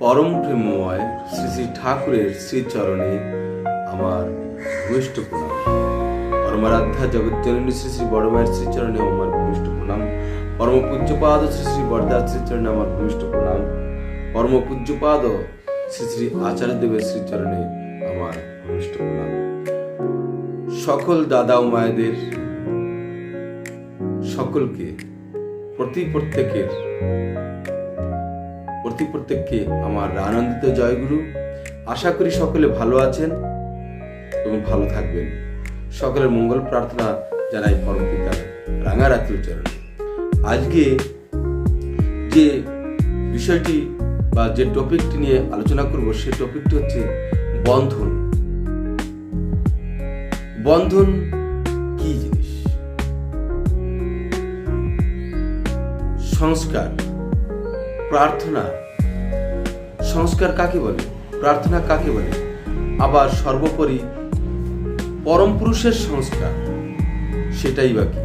পরম প্রেমময় শ্রী শ্রী ঠাকুরের শ্রীচরণে আমার ভূমিষ্ঠ প্রণাম। পরমারাধ্যা জগৎজননী শ্রী শ্রী বড় মায়ের শ্রীচরণে আমার ভূমিষ্ঠ প্রণাম। পরম পূজ্যপাদ শ্রী শ্রী বরদার শ্রীচরণে আমার ভূমিষ্ঠ প্রণাম। পরম পূজ্যপাদ শ্রী শ্রী আচার্যদেবের শ্রীচরণে আমার ভূমিষ্ঠ প্রণাম। সকল দাদা ও মায়েদের সকলকে প্রত্যেককে আমার আনন্দিত জয়গুরু। আশা করি সকলে ভালো আছেন এবং ভালো থাকবেন। সকলের মঙ্গল প্রার্থনা জানাই পরম পিতার রাঙারাত্রির চরণে। আজকে যে বিষয়টি বা যে টপিকটি নিয়ে আলোচনা করব সেই টপিকটি হচ্ছে বন্ধন। বন্ধন কি জিনিস? সংস্কার, প্রার্থনা, সংস্কার কাকে বলে, প্রার্থনা কাকে বলে, আবার সর্বোপরি পরম পুরুষের সংস্কার সেটাই বাকি।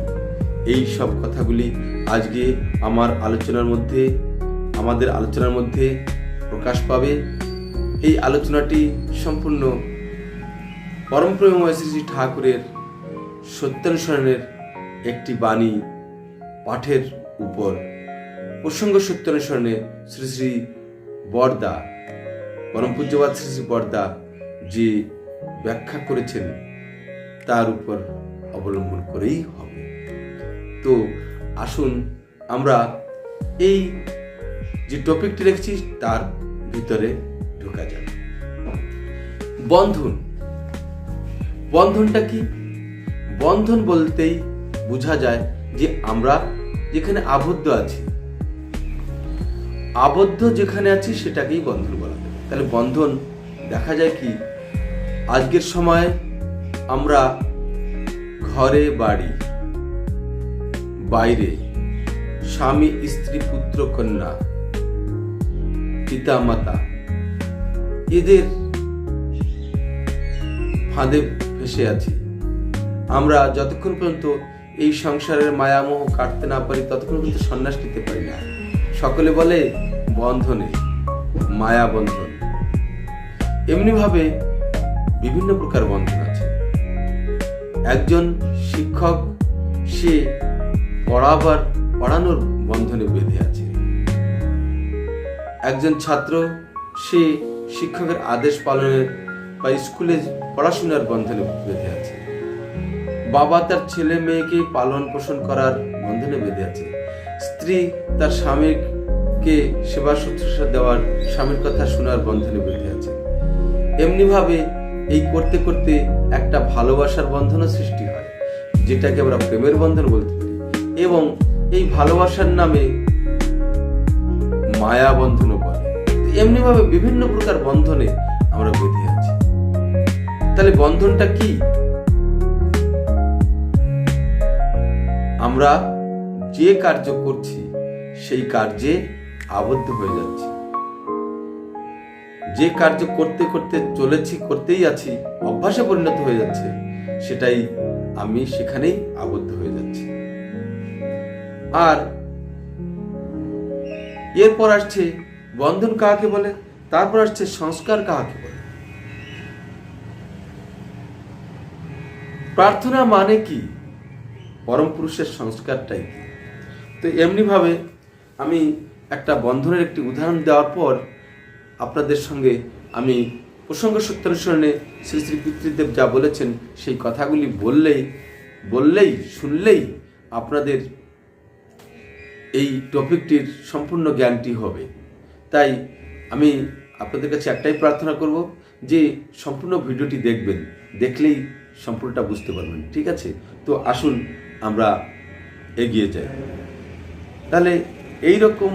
এই সব কথাগুলি আজকে আমাদের আলোচনার মধ্যে প্রকাশ পাবে। এই আলোচনাটি সম্পূর্ণ পরম প্রেমময় শ্রী শ্রী ঠাকুরের সত্যানুসরণের একটি বাণী পাঠের উপর প্রসঙ্গ সত্যানুসরণে শ্রী শ্রী বরদা, পরম পূজ্যপাদ শ্রী শ্রী বরদা যে ব্যাখ্যা করেছেন তার উপর অবলম্বন করেই হবে। তো আসুন আমরা এই যে টপিকটি রেখেছি তার ভিতরে ঢোকা যাক। বন্ধনটা কি? বন্ধন বলতেই বোঝা যায় যে আমরা যেখানে আবদ্ধ আছি, আবদ্ধ যেখানে আছি সেটাকেই বন্ধন বলা যায়। তাহলে বন্ধন দেখা যায় কি, আজকের সময় আমরা ঘরে বাড়ি, বাইরে, স্বামী স্ত্রী পুত্র কন্যা, পিতা মাতা, এদের ফাঁদে ফেসে আছি। আমরা যতক্ষণ পর্যন্ত এই সংসারের মায়ামোহ কাটতে না পারি ততক্ষণ পর্যন্ত সন্ন্যাস নিতে পারি না। সকলে বলে বন্ধনে, মায়া বন্ধন। এমনি ভাবে বিভিন্ন প্রকার বন্ধন আছে। একজন শিক্ষক, সে পড়ানোর বন্ধনে বেঁধে আছে। একজন ছাত্র, সে শিক্ষকের আদেশ পালনের বা স্কুলে পড়াশোনার বন্ধনে বেঁধে আছে। বাবা তার ছেলে মেয়েকে পালন পোষণ করার বন্ধনে বেঁধে আছে। স্ত্রী তার স্বামীকে সেবা শুশ্রূষা দেওয়ার, স্বামীর কথা শোনার বন্ধনে বেঁধে আছে। এমনি ভাবে এই করতে করতে একটা ভালোবাসার বন্ধনও সৃষ্টি হয়, যেটাকে আমরা প্রেমের বন্ধন বলতে পারি। এবং এই ভালোবাসার নামে মায়া বন্ধনও বলে। এমনি ভাবে বিভিন্ন প্রকার বন্ধনে আমরা বেঁধে আছি। তাহলে বন্ধনটা কি? আমরা যে কার্য করছি সেই কার্যে আবদ্ধ হয়ে যাচ্ছি। যে কার্য করতে করতে চলেছি, করতেই আছি, অভ্যাসে পরিণত হয়ে যাচ্ছে, সেটাই আমি সেখানেই আবদ্ধ হয়ে যাচ্ছি। আর এরপর আসছে বন্ধন কাকে বলে, তারপর আসছে সংস্কার কাকে বলে। প্রার্থনা মানে কি? পরম পুরুষের সংস্কারটাই কি? তো এমনি ভাবে আমি একটা বন্ধনের একটি উদাহরণ দেওয়ার পর আপনাদের সঙ্গে আমি প্রসঙ্গ সত্যানুসরণে শ্রী শ্রী পিতৃদেব যা বলেছেন সেই কথাগুলি শুনলেই আপনাদের এই টপিকটির সম্পূর্ণ জ্ঞানটি হবে। তাই আমি আপনাদের কাছে একটাই প্রার্থনা করব যে সম্পূর্ণ ভিডিওটি দেখবেন, দেখলেই সম্পূর্ণটা বুঝতে পারবেন। ঠিক আছে? তো আসুন আমরা এগিয়ে যাই। তাহলে এইরকম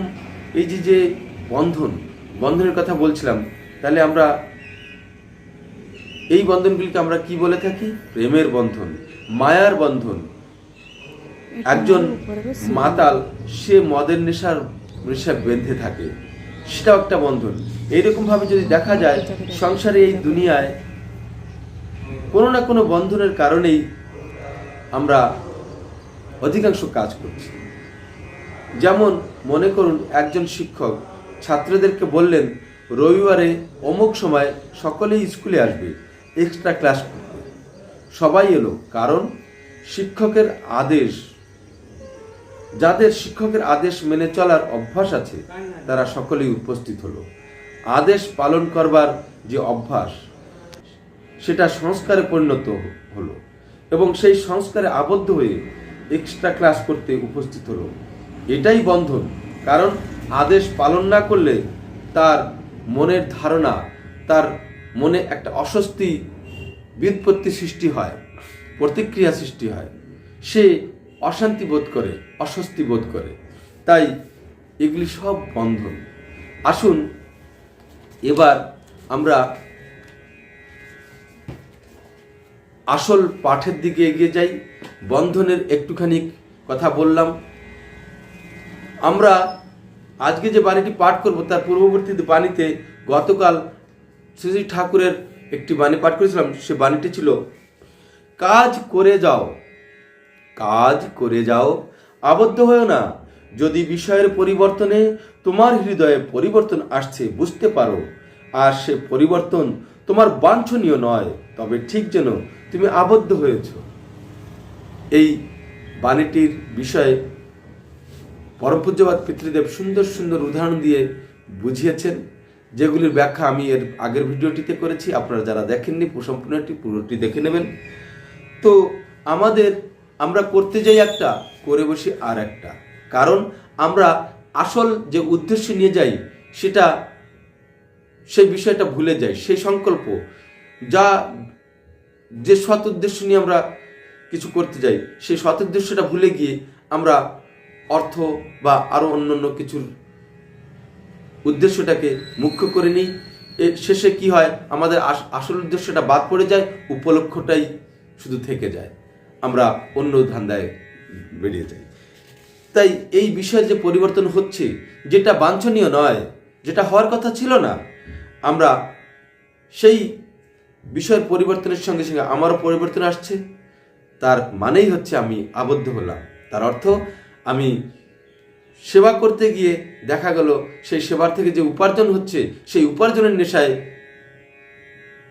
এই যে বন্ধনের কথা বলছিলাম, তাহলে আমরা এই বন্ধনগুলিকে আমরা কি বলে থাকি? প্রেমের বন্ধন, মায়ার বন্ধন। একজন মাতাল, সে মদের নেশা বেঁধে থাকে, সেটাও একটা বন্ধন। এইরকম ভাবে যদি দেখা যায় সংসারে, এই দুনিয়ায় কোনো না কোনো বন্ধনের কারণেই আমরা অধিকাংশ কাজ করছি। যেমন মনে করুন, একজন শিক্ষক ছাত্রদেরকে বললেন রবিবারে অমুক সময় সকলেই স্কুলে আসবে এক্সট্রা ক্লাস করতে। সবাই এলো, কারণ শিক্ষকের আদেশ, যাদের শিক্ষকের আদেশ মেনে চলার অভ্যাস আছে তারা সকলেই উপস্থিত হলো। আদেশ পালন করবার যে অভ্যাস, সেটা সংস্কারে পরিণত হলো এবং সেই সংস্কারে আবদ্ধ হয়ে এক্সট্রা ক্লাস করতে উপস্থিত হলো। এটাই বন্ধন, কারণ আদেশ পালন না করলে তার মনের ধারণা, তার মনে একটা অস্বস্তি, বিপত্তি সৃষ্টি হয়, প্রতিক্রিয়া সৃষ্টি হয়, সে অশান্তি বোধ করে, অস্বস্তি বোধ করে। তাই এগুলি সব বন্ধন। আসুন এবার আমরা আসল পাঠের দিকে এগিয়ে যাই। বন্ধনের একটুখানি কথা বললাম। আমরা আজকে যে বাণীটি পাঠ করব তার পূর্ববর্তী বাণীতে গতকাল শ্রী ঠাকুরের একটি বাণী পাঠ করেছিলাম। সে বাণীটি ছিল, কাজ করে যাও, কাজ করে যাও, আবদ্ধ হয়েও না। যদি বিষয়ের পরিবর্তনে তোমার হৃদয়ে পরিবর্তন আসছে বুঝতে পারো, আর সে পরিবর্তন তোমার বাঞ্ছনীয় নয়, তবে ঠিক যেন তুমি আবদ্ধ হয়েছ। এই বাণীটির বিষয়ে পরম পূজ্যপাদ পিতৃদেব সুন্দর সুন্দর উদাহরণ দিয়ে বুঝিয়েছেন, যেগুলির ব্যাখ্যা আমি এর আগের ভিডিওটিতে করেছি। আপনারা যারা দেখেননি সম্পূর্ণটি পুরোটি দেখে নেবেন। তো আমরা করতে যাই একটা, করে বসি আর একটা, কারণ আমরা আসল যে উদ্দেশ্য নিয়ে যাই সেই বিষয়টা ভুলে যাই। সেই সংকল্প, যে সৎ উদ্দেশ্য নিয়ে আমরা কিছু করতে যাই, সেই সৎ উদ্দেশ্যটা ভুলে গিয়ে আমরা অর্থ বা আরো অন্যান্য কিছুর উদ্দেশ্যটাকে মুখ্য করে নিই। এর শেষে কি হয়, আমাদের আসল উদ্দেশ্যটা বাদ পড়ে যায়, উপলক্ষটাই শুধু থেকে যায়, আমরা অন্য ধান্দায় বেরিয়ে যাই। তাই এই বিষয়ে যে পরিবর্তন হচ্ছে, যেটা বাঞ্ছনীয় নয়, যেটা হওয়ার কথা ছিল না, আমরা সেই বিষয়ের পরিবর্তনের সঙ্গে সঙ্গে আমারও পরিবর্তন আসছে। তার মানেই হচ্ছে আমি আবদ্ধ হলাম। তার অর্থ আমি সেবা করতে গিয়ে দেখা গেল সেই সেবার থেকে যে উপার্জন হচ্ছে, সেই উপার্জনের নেশায়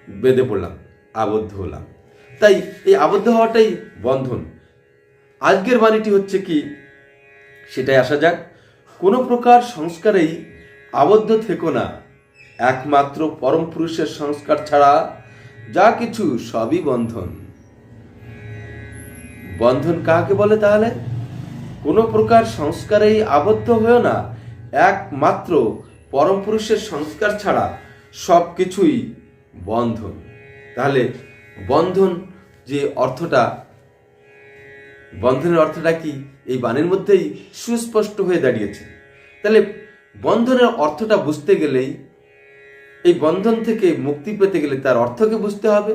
বেঁধে পড়লাম, আবদ্ধ হলাম। তাই এই আবদ্ধ হওয়াটাই বন্ধন। আজকের বাণীটি হচ্ছে কি, সেটাই আসা যাক। কোনো প্রকার সংস্কারেই আবদ্ধ থেকো না, একমাত্র পরম পুরুষের সংস্কার ছাড়া যা কিছু সবই বন্ধন। বন্ধন কাকে বলে তাহলে? কোনো প্রকার সংস্কারেই আবদ্ধ হয়েও না, একমাত্র পরম পুরুষের সংস্কার ছাড়া সব কিছুই বন্ধন। তাহলে বন্ধন যে অর্থটা, বন্ধনের অর্থটা কি, এই বাণীর মধ্যেই সুস্পষ্ট হয়ে দাঁড়িয়েছে। তাহলে বন্ধনের অর্থটা বুঝতে গেলেই, এই বন্ধন থেকে মুক্তি পেতে গেলে তার অর্থকে বুঝতে হবে,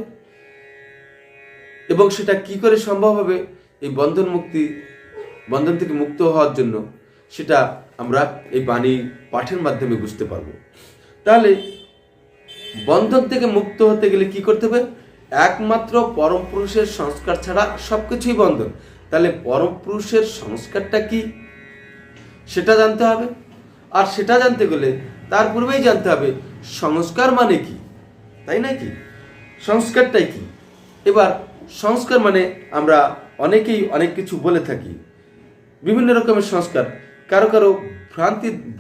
এবং সেটা কি করে সম্ভব হবে এই বন্ধন থেকে মুক্ত হওয়ার জন্য, সেটা আমরা এই বাণী পাঠের মাধ্যমে বুঝতে পারবো। তাহলে বন্ধন থেকে মুক্ত হতে গেলে কি করতে হবে? একমাত্র পরম পুরুষের সংস্কার ছাড়া সবকিছুই বন্ধন। তাহলে পরম পুরুষের সংস্কারটা কি, সেটা জানতে হবে। আর সেটা জানতে গেলে তার পূর্বেই জানতে হবে সংস্কার মানে কি, তাই নাকি? সংস্কারটাই কি? এবার সংস্কার মানে আমরা অনেকেই অনেক কিছু বলে থাকি, বিভিন্ন রকমের সংস্কার। কারো কারো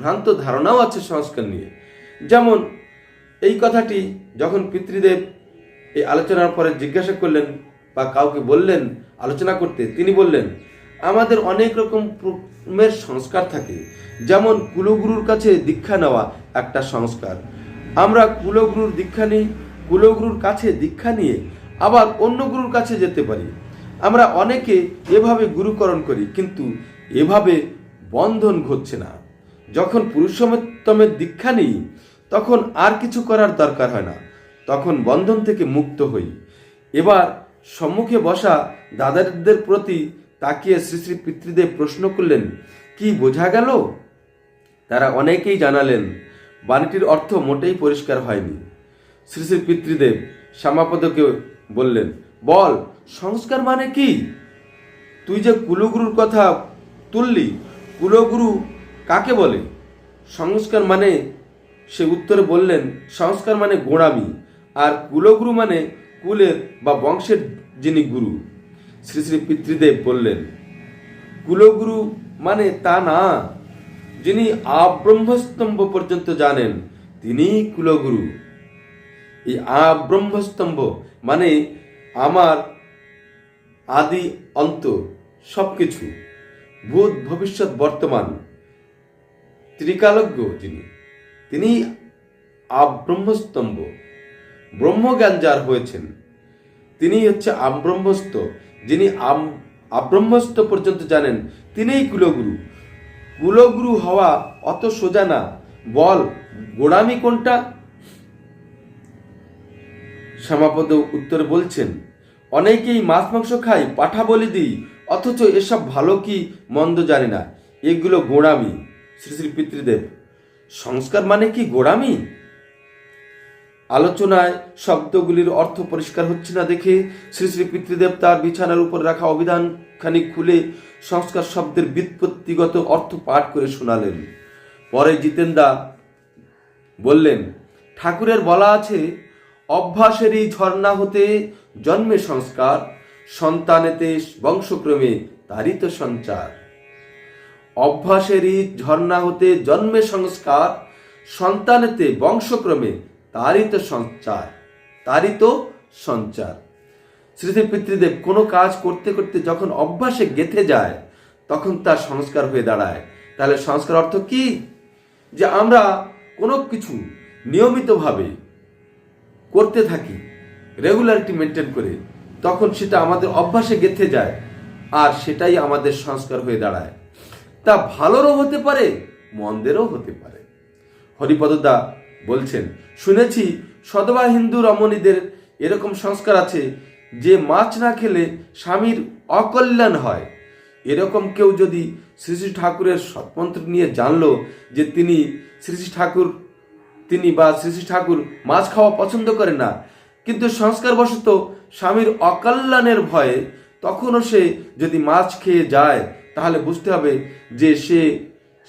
ভ্রান্ত ধারণাও আছে সংস্কার নিয়ে। যেমন এই কথাটি যখন পিতৃদেব এই আলোচনার পরে জিজ্ঞাসা করলেন বা কাউকে বললেন আলোচনা করতে, তিনি বললেন আমাদের অনেক রকমের সংস্কার থাকে। যেমন কুলগুরুর কাছে দীক্ষা নেওয়া একটা সংস্কার। আমরা কুলগুরুর দীক্ষা নিই, কুলগুরুর কাছে দীক্ষা নিয়ে আবার অন্য গুরুর কাছে যেতে পারি। আমরা অনেকে এভাবে গুরুকরণ করি, কিন্তু এভাবে বন্ধন ঘটছে না। যখন পুরুষোত্তমের দীক্ষা নিই তখন আর কিছু করার দরকার হয় না, তখন বন্ধন থেকে মুক্ত হই। এবার সম্মুখে বসা দাদাদের প্রতি তাকিয়ে শ্রী শ্রী পিতৃদেব প্রশ্ন করলেন, কি বোঝা গেল? তারা অনেকেই জানালেন বাণীটির অর্থ মোটেই পরিষ্কার হয়নি। শ্রী শ্রী পিতৃদেব শ্যামাপদকে বললেন, বল সংস্কার মানে কি? তুই যে কুলগুরুর কথা তুললি, কুলগুরু কাকে বলে? সংস্কার মানে সে উত্তরে বললেন, সংস্কার মানে গোঁড়ামি, আর কুলগুরু মানে কুলের বা বংশের যিনি গুরু। শ্রী শ্রী পিতৃদেব বললেন, কুলগুরু মানে তা না, যিনি আব্রহ্মস্তম্ভ পর্যন্ত জানেন তিনিই কুলগুরু। এই আব্রহ্মস্তম্ভ মানে আমার আদি অন্ত সবকিছু, ভূত ভবিষ্যৎ বর্তমান ত্রিকালজ্ঞ যিনি, তিনি আব্রহ্মস্তম্ভ। ব্রহ্মজ্ঞান যার হয়েছেন তিনি হচ্ছে আব্রহ্মস্ত, যিনি আব্রহ্মস্ত পর্যন্ত জানেন তিনিই কুলগুরু। কুলগুরু হওয়া অত সোজা না, বল গোড়ামি কোনটা? শ্যামাপদ উত্তরে বলছেন, অনেকেই মাছ মাংস খাই, পাঠা বলি দিই, অথচ এসব ভালো কি মন্দ জানি না, এগুলো গোড়ামি। শ্রী শ্রী পিতৃদেব, সংস্কার মানে কি গোড়ামি? আলোচনায় শব্দগুলির অর্থ পরিষ্কার হচ্ছে না দেখে শ্রী শ্রী পিতৃদেব তার বিছানার উপর রাখা অভিধান খানিক খুলে সংস্কার শব্দের ব্যুৎপত্তিগত অর্থ পাঠ করে শোনালেন। পরে জিতেন্দা বললেন, ঠাকুরের বলা আছে, অভ্যাসেরই ঝর্ণা হতে জন্মে সংস্কার, সন্তানেতে বংশক্রমে তারই তো সঞ্চার। অভ্যাসেরই ঝর্ণা হতে জন্মে সংস্কার, সন্তানেতে বংশক্রমে তারই তো সঞ্চার, তারই তো সঞ্চার। শ্রী শ্রী পিতৃদেব, কোনো কাজ করতে করতে যখন অভ্যাসে গেঁথে যায় তখন তার সংস্কার হয়ে দাঁড়ায়। তাহলে সংস্কার অর্থ কি? যে আমরা কোনো কিছু নিয়মিতভাবে করতে থাকি, রেগুলারিটি মেনটেন করে, তখন সেটা আমাদের অভ্যাসে গেঁথে যায়, আর সেটাই আমাদের সংস্কার হয়ে দাঁড়ায়। তা ভালোরও হতে পারে, মন্দেরও হতে পারে। হরিপদদা বলছেন, শুনেছি সদবা হিন্দু রমণীদের এরকম সংস্কার আছে যে মাছ না খেলে স্বামীর অকল্যাণ হয়। এরকম কেউ যদি শ্রী শ্রী ঠাকুরের সৎমন্ত্র নিয়ে জানলো যে শ্রী শ্রী ঠাকুর মাছ খাওয়া পছন্দ করে না, কিন্তু সংস্কারবশত স্বামীর অকল্যাণের ভয়ে তখনও সে যদি মাছ খেয়ে যায়, তাহলে বুঝতে হবে যে সে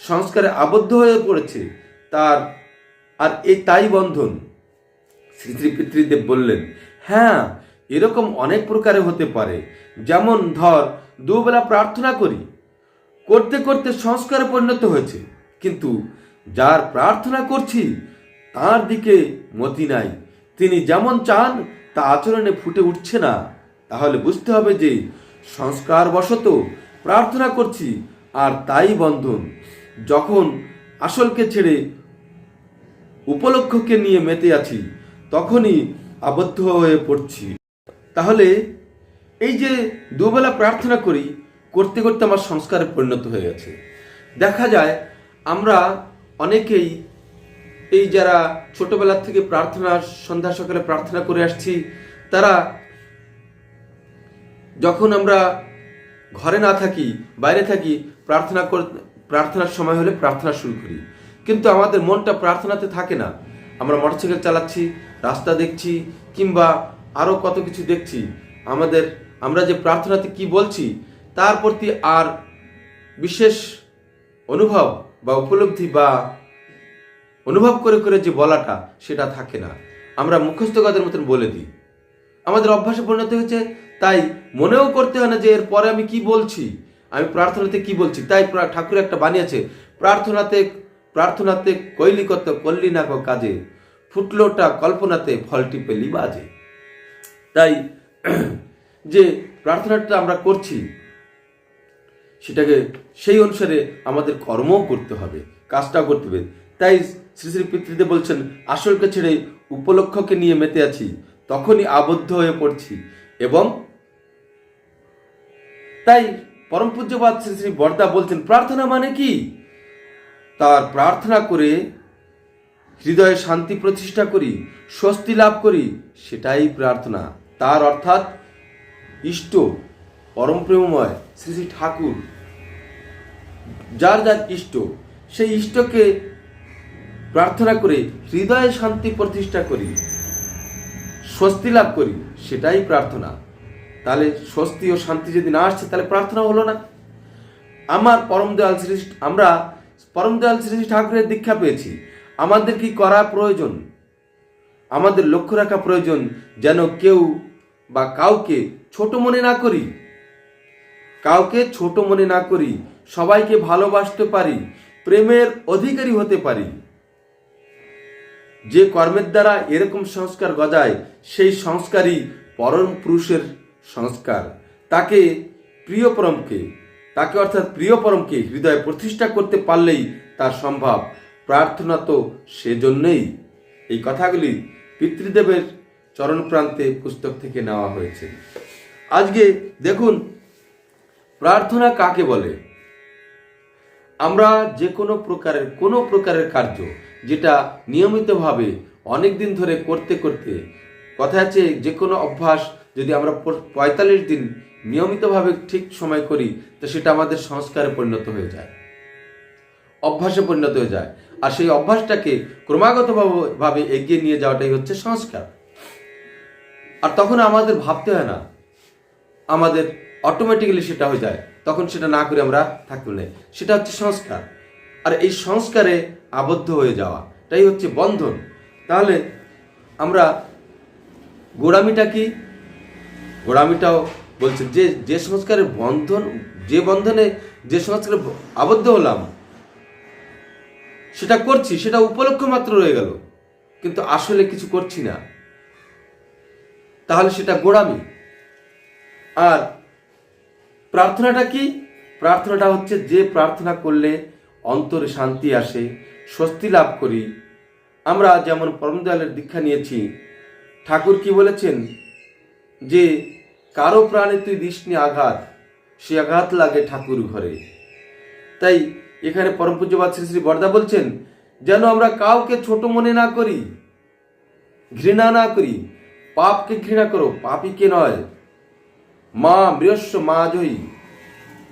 সংস্কারে আবদ্ধ হয়ে পড়েছে, তার আর তাই বন্ধন। শ্রী শ্রী পিতৃদেব বললেন, হ্যাঁ, এরকম অনেক প্রকারে হতে পারে। যেমন ধর, দুবেলা প্রার্থনা করি, করতে করতে সংস্কারে পরিণত হয়েছে, কিন্তু যার প্রার্থনা করছি তার দিকে মতি নাই, তিনি যেমন চান তা আচরণে ফুটে উঠছে না, তাহলে বুঝতে হবে যে সংস্কারবশত প্রার্থনা করছি, আর তাই বন্ধন। যখন আসলকে ছেড়ে উপলক্ষকে নিয়ে মেতে আছি, তখনই আবদ্ধ হয়ে পড়ছি। তাহলে এই যে দুবেলা প্রার্থনা করি, করতে করতে আমার সংস্কারে পরিণত হয়ে গেছে। দেখা যায় আমরা অনেকেই এই যারা ছোটবেলা থেকে প্রার্থনা, সন্ধ্যা সকালে প্রার্থনা করে আসছি, তারা যখন আমরা ঘরে না থাকি, বাইরে থাকি, প্রার্থনার সময় হলে প্রার্থনা শুরু করি, কিন্তু আমাদের মনটা প্রার্থনাতে থাকে না। আমরা মোটরসাইকেল চালাচ্ছি, রাস্তা দেখছি, কিংবা আরো কত কিছু দেখছি, আমরা যে প্রার্থনাতে কি বলছি তার প্রতি আর বিশেষ অনুভব বা উপলব্ধি বা অনুভব করে করে যে বলাটা, সেটা থাকে না। আমরা মুখস্থ কথার মতন বলে দিই, আমাদের অভ্যাসে পরিণত হয়েছে। তাই মনেও করতে হয় না যে এরপরে আমি কি বলছি, আমি প্রার্থনাতে কি বলছি। তাই ঠাকুর একটা বানিয়েছে, প্রার্থনাতে কইলি কত করলি না কো কাজে, ফুটলোটা কল্পনাতে ফলটি পেলি বাজে। তাই যে প্রার্থনাটা আমরা করছি, সেটাকে সেই অনুসারে আমাদের কর্মও করতে হবে, কাজটাও করতে হবে। তাই শ্রী শ্রী পিতৃদেব বলছেন, আসলকে ছেড়ে উপলক্ষকে নিয়ে মেতে আছি, তখনই আবদ্ধ হয়ে পড়ছি। এবং তাই পরম পূজ্যপাদ শ্রী শ্রী বরদা বলছেন, প্রার্থনা মানে কি? তার প্রার্থনা করে হৃদয়ে শান্তি প্রতিষ্ঠা করি, স্বস্তি লাভ করি, সেটাই প্রার্থনা। তার অর্থাৎ ইষ্ট, পরম প্রেমময় শ্রী শ্রী ঠাকুর, যার যার ইষ্ট, সেই ইষ্টকে প্রার্থনা করে হৃদয়ে শান্তি প্রতিষ্ঠা করি, স্বস্তি লাভ করি, সেটাই প্রার্থনা। তাহলে স্বস্তি ও শান্তি যদি না আসছে, তাহলে প্রার্থনা হলো না। আমরা পরম দয়াল শ্রী শ্রী ঠাকুরের দীক্ষা পেয়েছি, আমাদের কি করা প্রয়োজন? আমাদের লক্ষ্য রাখা প্রয়োজন যেন কেউ বা কাউকে ছোট মনে না করি, কাউকে ছোট মনে না করি, সবাইকে ভালোবাসতে পারি, প্রেমের অধিকারী হতে পারি। যে কর্মের দ্বারা এরকম সংস্কার গজায় সেই সংস্কারই পরম পুরুষের সংস্কার। তাকে অর্থাৎ প্রিয় পরমকে হৃদয়ে প্রতিষ্ঠা করতে পারলেই তার সম্ভব। প্রার্থনা তো সেজন্যই। এই কথাগুলি পিতৃদেবের চরণ প্রান্তে পুস্তক থেকে নেওয়া হয়েছে। আজকে দেখুন, প্রার্থনা কাকে বলে? আমরা যে কোনো প্রকারের কার্য যেটা নিয়মিতভাবে অনেক দিন ধরে করতে করতে, কথা আছে যে কোনো অভ্যাস যদি আমরা 45 দিন নিয়মিতভাবে ঠিক সময় করি তো সেটা আমাদের সংস্কারে পরিণত হয়ে যায়, অভ্যাসে পরিণত হয়ে যায়। আর সেই অভ্যাসটাকে ক্রমাগতভাবে এগিয়ে নিয়ে যাওয়াটাই হচ্ছে সংস্কার। আর তখন আমাদের ভাবতে হয় না, আমাদের অটোমেটিক্যালি সেটা হয়ে যায়। তখন সেটা না করে আমরা থাকতে নেই, সেটা হচ্ছে সংস্কার। আর এই সংস্কারে আবদ্ধ হয়ে যাওয়া তাই হচ্ছে বন্ধন। তাহলে আমরা গোড়ামিটা কি? গোড়ামিটাও বলছে যে সংস্কারের বন্ধন, যে সংস্কারে আবদ্ধ হলাম সেটা করছি, সেটা উপলক্ষ মাত্র রয়ে গেল, কিন্তু আসলে কিছু করছি না, তাহলে সেটা গোড়ামি। আর প্রার্থনাটা কি? প্রার্থনাটা হচ্ছে যে প্রার্থনা করলে অন্তরে শান্তি আসে, স্বস্তি লাভ করি। আমরা যেমন পরমদয়ালের দীক্ষা নিয়েছি, ঠাকুর কি বলেছেন যে কারো প্রাণে তুই দিসনি আঘাত, সে আঘাত লাগে ঠাকুর ঘরে। তাই এখানে পরম পূজ্যপাদ শ্রী শ্রী বরদা বলছেন যেন আমরা কাউকে ছোট মনে না করি, ঘৃণা না করি। পাপকে ঘৃণা করো, পাপীকে নয়। মা মৃয়স্ব মা জয়ী,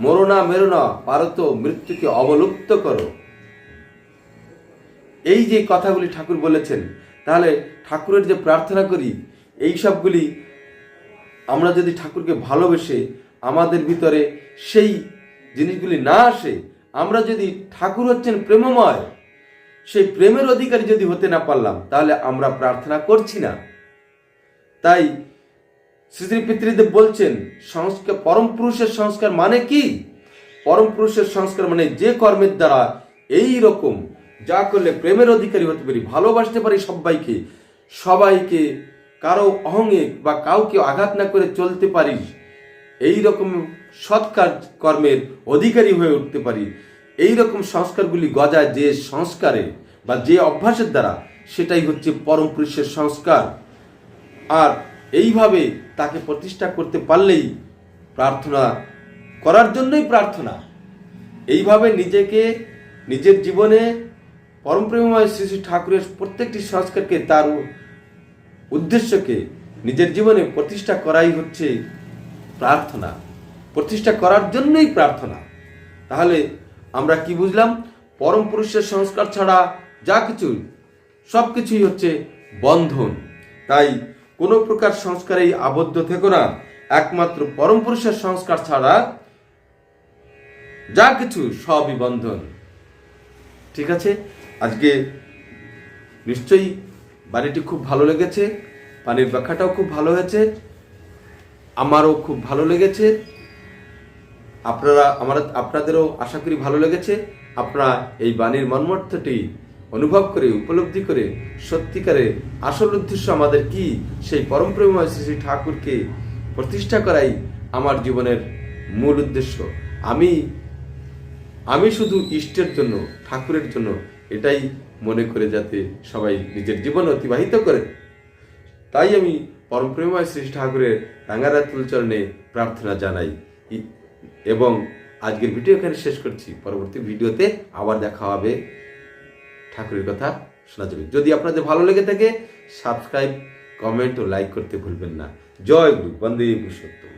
মরো না মেরো না, পারত মৃত্যুকে অবলুপ্ত করো। এই যে কথাগুলি ঠাকুর বলেছেন, তাহলে ঠাকুরের যে প্রার্থনা করি এই সবগুলি আমরা যদি ঠাকুরকে ভালোবেসে আমাদের ভিতরে সেই জিনিসগুলি না আসে, আমরা যদি ঠাকুর হচ্ছেন প্রেমময়, সেই প্রেমের অধিকারী যদি হতে না পারলাম তাহলে আমরা প্রার্থনা করছি না। তাই শ্রী শ্রী পিতৃদেব বলছেন সংস্কার, পরম পুরুষের সংস্কার মানে কি? পরম পুরুষের সংস্কার মানে যে কর্মের দ্বারা এই রকম যা করলে প্রেমের অধিকারী হতে পারি, ভালোবাসতে পারি সবাইকে কারো অহংয়ে বা কাউকে আঘাত না করে চলতে পারি, এই রকম সৎ কর্মের অধিকারী হয়ে উঠতে পারি। এই রকম সংস্কারগুলি গজায় যে সংস্কারে বা যে অভ্যাসের দ্বারা, সেটাই হচ্ছে পরম পুরুষের সংস্কার। আর এইভাবে তাকে প্রতিষ্ঠা করতে পারলেই প্রার্থনা করার জন্যই প্রার্থনা। এইভাবে নিজের জীবনে পরম প্রেমময় শ্রী শ্রী ঠাকুরের প্রত্যেকটি সংস্কারকে, তার উদ্দেশ্যকে নিজের জীবনে প্রতিষ্ঠা করাই হচ্ছে প্রার্থনা, প্রতিষ্ঠা করার জন্যই প্রার্থনা। তাহলে আমরা কি বুঝলাম? পরম পুরুষের সংস্কার ছাড়া যা কিছু সব কিছুই হচ্ছে বন্ধন। তাই কোনো প্রকার সংস্কারেই আবদ্ধ থেকো না, একমাত্র পরম পুরুষের সংস্কার ছাড়া যা কিছু সবই বন্ধন। ঠিক আছে, আজকে নিশ্চয়ই বাণীটি খুব ভালো লেগেছে, বাণীর ব্যাখ্যাটাও খুব ভালো হয়েছে, আমারও খুব ভালো লেগেছে, আপনাদেরও আশা করি ভালো লেগেছে। আপনারা এই বাণীর মর্মার্থটি অনুভব করে, উপলব্ধি করে সত্যিকারে আসল উদ্দেশ্য আমাদের কি, সেই পরম প্রেমময় শ্রী শ্রী ঠাকুরকে প্রতিষ্ঠা করাই আমার জীবনের মূল উদ্দেশ্য। আমি শুধু ইষ্টের জন্য, ঠাকুরের জন্য, এটাই মনে করে যাতে সবাই নিজের জীবন অতিবাহিত করে, তাই আমি পরম প্রেমময় শ্রী ঠাকুরের রাঙ্গারাতুল চরণে প্রার্থনা জানাই। এবং আজকের ভিডিও এখানে শেষ করছি। পরবর্তী ভিডিওতে আবার দেখা হবে, ঠাকুরের কথা শোনা যাবে। যদি আপনাদের ভালো লেগে থাকে সাবস্ক্রাইব, কমেন্ট ও লাইক করতে ভুলবেন না। জয় গুরু, বন্দে পুরুষোত্তম।